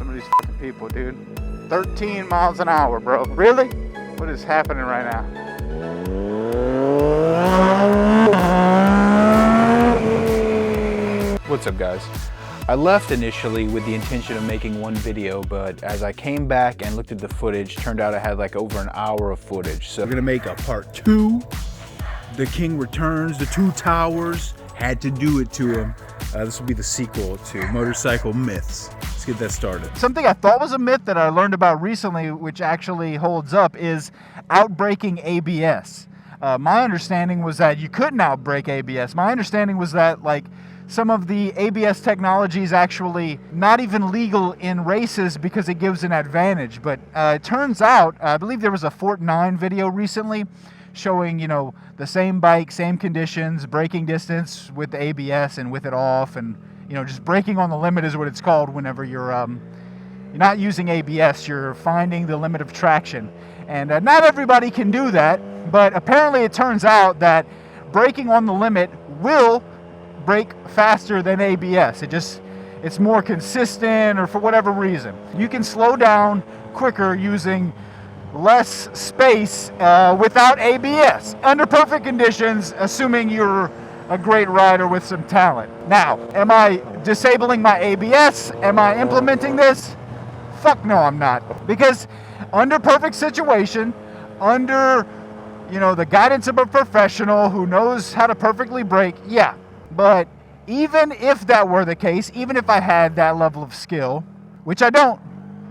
some of these fucking people, dude. 13 miles an hour, bro. Really? What is happening right now? What's up, guys? I left initially with the intention of making one video, but as I came back and looked at the footage, turned out I had like over an hour of footage. So we're gonna make a part 2. The King returns, the two towers, had to do it to him. This will be the sequel to Motorcycle Myths. Let's get that started. Something I thought was a myth that I learned about recently, which actually holds up, is outbreaking ABS. My understanding was that you couldn't outbrake ABS. My understanding was that like some of the ABS technology is actually not even legal in races because it gives an advantage. But it turns out, I believe there was a fortnine video recently showing, you know, the same bike, same conditions, braking distance with the ABS and with it off, and you know, just braking on the limit is what it's called whenever you're not using ABS, you're finding the limit of traction. And not everybody can do that, but apparently it turns out that braking on the limit will brake faster than ABS. It's more consistent, or for whatever reason. You can slow down quicker using less space without ABS under perfect conditions, assuming you're a great rider with some talent. Now, am I disabling my ABS? Am I implementing this? Fuck no, I'm not. Because under perfect situation, under, you know, the guidance of a professional who knows how to perfectly brake, yeah. But even if that were the case, even if I had that level of skill, which I don't,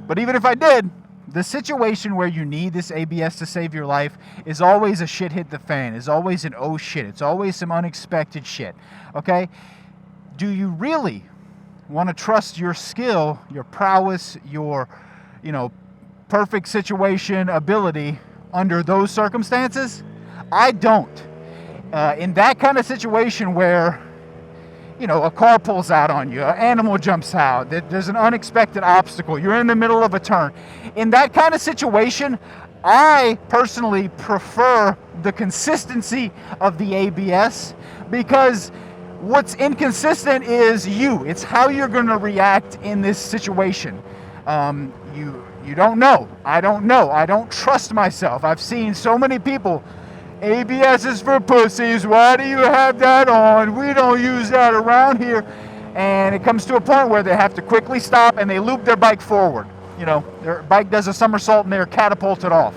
but even if I did, the situation where you need this ABS to save your life is always a shit hit the fan, is always an oh shit, it's always some unexpected shit, okay? Do you really want to trust your skill, your prowess, your, you know, perfect situation ability under those circumstances? I don't. In that kind of situation where, you know, a car pulls out on you, an animal jumps out, there's an unexpected obstacle, you're in the middle of a turn. In that kind of situation, I personally prefer the consistency of the ABS, because what's inconsistent is you. It's how you're going to react in this situation. You don't know. I don't know. I don't trust myself. I've seen so many people, ABS is for pussies, why do you have that on? We don't use that around here. And it comes to a point where they have to quickly stop and they loop their bike forward. You know, their bike does a somersault and they're catapulted off.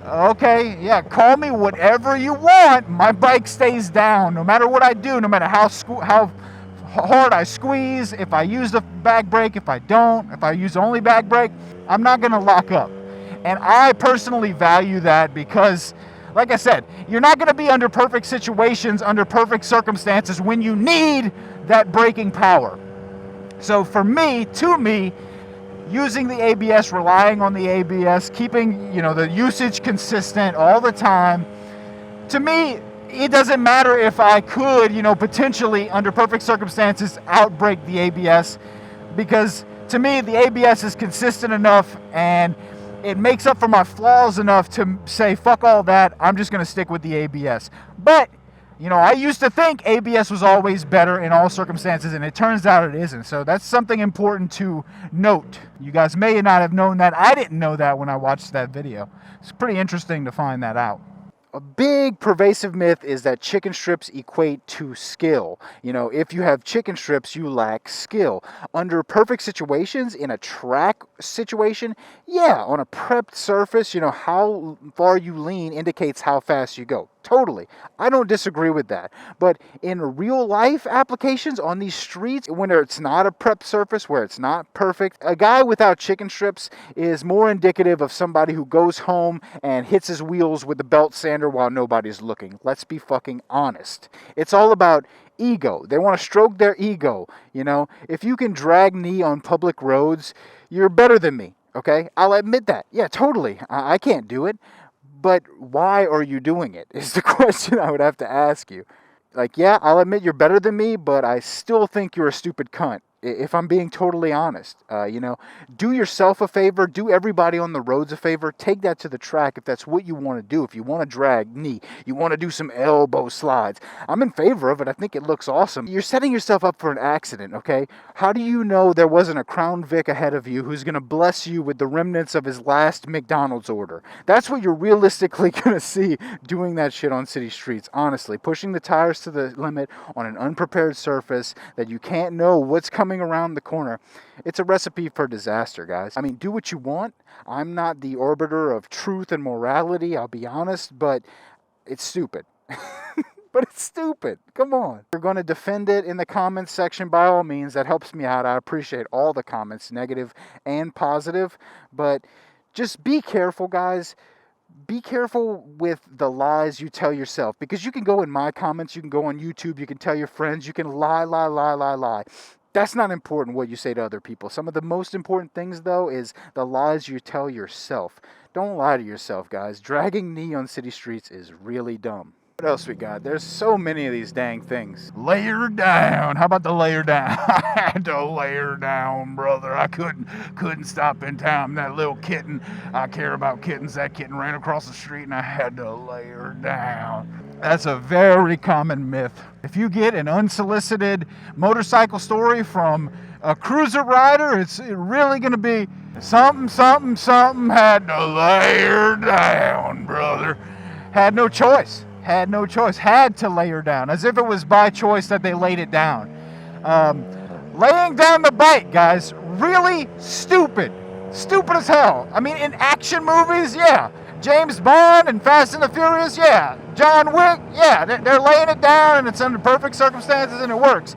Okay, yeah, call me whatever you want. My bike stays down no matter what I do, no matter how hard I squeeze, if I use the back brake, if I don't, if I use only back brake, I'm not going to lock up. And I personally value that because, like I said, you're not going to be under perfect situations, under perfect circumstances when you need that braking power. So for me, using the ABS, relying on the ABS, keeping, you know, the usage consistent all the time, to me, it doesn't matter if I could, you know, potentially under perfect circumstances outbrake the ABS, because to me the ABS is consistent enough and it makes up for my flaws enough to say fuck all that, I'm just going to stick with the ABS. But you know, I used to think ABS was always better in all circumstances, and it turns out it isn't. So that's something important to note. You guys may not have known that. I didn't know that when I watched that video. It's pretty interesting to find that out. A big pervasive myth is that chicken strips equate to skill. You know, if you have chicken strips, you lack skill. Under perfect situations, in a track situation, yeah, on a prepped surface, you know, how far you lean indicates how fast you go. Totally. I don't disagree with that. But in real life applications on these streets, when it's not a prepped surface, where it's not perfect, a guy without chicken strips is more indicative of somebody who goes home and hits his wheels with a belt sander while nobody's looking. Let's be fucking honest. It's all about ego. They want to stroke their ego. You know, if you can drag knee on public roads, you're better than me. Okay? I'll admit that. Yeah, totally. I can't do it. But why are you doing it is the question I would have to ask you. Like, yeah, I'll admit you're better than me, but I still think you're a stupid cunt. if I'm being totally honest. You know, do yourself a favor, do everybody on the roads a favor, take that to the track if that's what you want to do. If you want to drag knee, you want to do some elbow slides, I'm in favor of it. I think it looks awesome. You're setting yourself up for an accident, okay? How do you know there wasn't a Crown Vic ahead of you who's going to bless you with the remnants of his last McDonald's order? That's what you're realistically going to see doing that shit on city streets, honestly. Pushing the tires to the limit on an unprepared surface that you can't know what's coming around the corner. It's a recipe for disaster, guys. I mean, do what you want. I'm not the arbiter of truth and morality, I'll be honest, but it's stupid. But it's stupid. Come on. If you're going to defend it in the comments section, by all means, that helps me out. I appreciate all the comments, negative and positive. But just be careful, guys. Be careful with the lies you tell yourself. Because you can go in my comments, you can go on YouTube, you can tell your friends, you can lie. That's not important what you say to other people. Some of the most important things, though, is the lies you tell yourself. Don't lie to yourself, guys. Dragging knee on city streets is really dumb. What else we got? There's so many of these dang things. Layer down. How about the layer down? I had to layer down, brother. I couldn't stop in time. That little kitten, I care about kittens. That kitten ran across the street and I had to layer down. That's a very common myth. If you get an unsolicited motorcycle story from a cruiser rider, it's really going to be something had to layer down, brother. Had no choice. Had to layer down, as if it was by choice that they laid it down. Laying down the bike, guys, really stupid as hell. I mean, in action movies, yeah, James Bond and Fast and the Furious, yeah, John Wick, yeah, they're laying it down and it's under perfect circumstances and it works.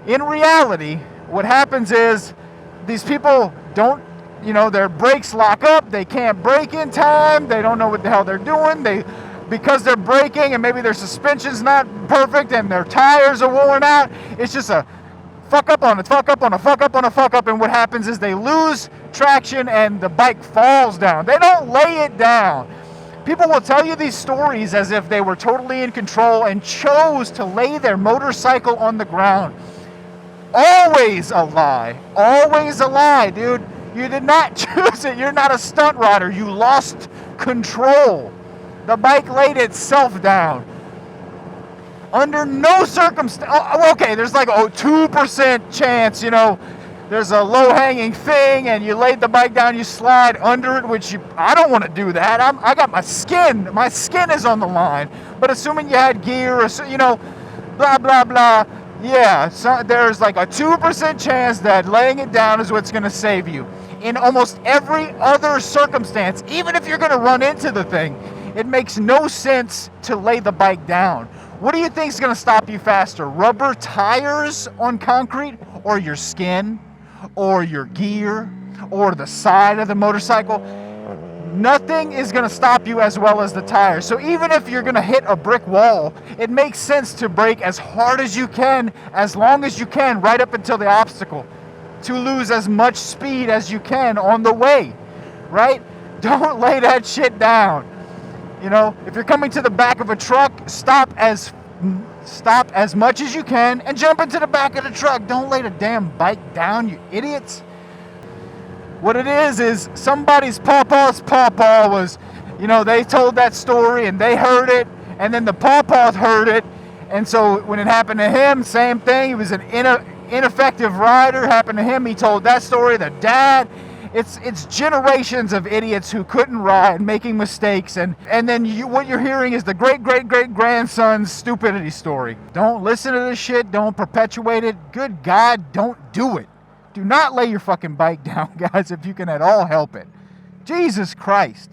In reality, what happens is these people don't, you know, their brakes lock up, they can't brake in time, they don't know what the hell they're doing, because they're braking and maybe their suspension's not perfect and their tires are worn out, it's just a fuck up on a fuck up on a fuck up on a fuck up, and what happens is they lose traction and the bike falls down. They don't lay it down. People will tell you these stories as if they were totally in control and chose to lay their motorcycle on the ground. Always a lie, dude. You did not choose it. You're not a stunt rider. You lost control. The bike laid itself down. Under no circumstance. Okay, there's like a 2% chance, you know, there's a low-hanging thing and you laid the bike down, you slide under it, which I don't want to do that. I got my skin is on the line. But assuming you had gear, or, you know, blah, blah, blah. Yeah, so there's like a 2% chance that laying it down is what's going to save you. In almost every other circumstance, even if you're going to run into the thing, it makes no sense to lay the bike down. What do you think is going to stop you faster? Rubber tires on concrete, or your skin, or your gear, or the side of the motorcycle? Nothing is going to stop you as well as the tires. So even if you're going to hit a brick wall, it makes sense to brake as hard as you can, as long as you can, right up until the obstacle, to lose as much speed as you can on the way, right? Don't lay that shit down. You know, if you're coming to the back of a truck, stop as much as you can and jump into the back of the truck. Don't lay the damn bike down, you idiots. What it is somebody's papa's papa was, you know, they told that story and they heard it, and then the papa heard it, and so when it happened to him, same thing. He was an ineffective rider. Happened to him, he told that story. The dad. It's generations of idiots who couldn't ride, making mistakes, and then what you're hearing is the great-great-great-grandson's stupidity story. Don't listen to this shit. Don't perpetuate it. Good God, don't do it. Do not lay your fucking bike down, guys, if you can at all help it. Jesus Christ.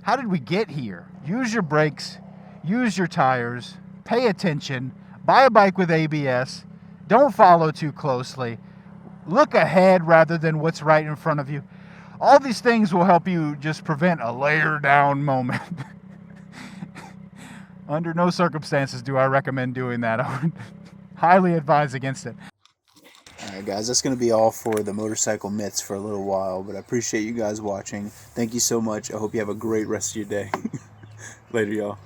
How did we get here? Use your brakes. Use your tires. Pay attention. Buy a bike with ABS. Don't follow too closely. Look ahead rather than what's right in front of you. All these things will help you just prevent a layer down moment. Under no circumstances do I recommend doing that. I would highly advise against it. Alright guys, that's going to be all for the motorcycle myths for a little while, but I appreciate you guys watching. Thank you so much. I hope you have a great rest of your day. Later, y'all.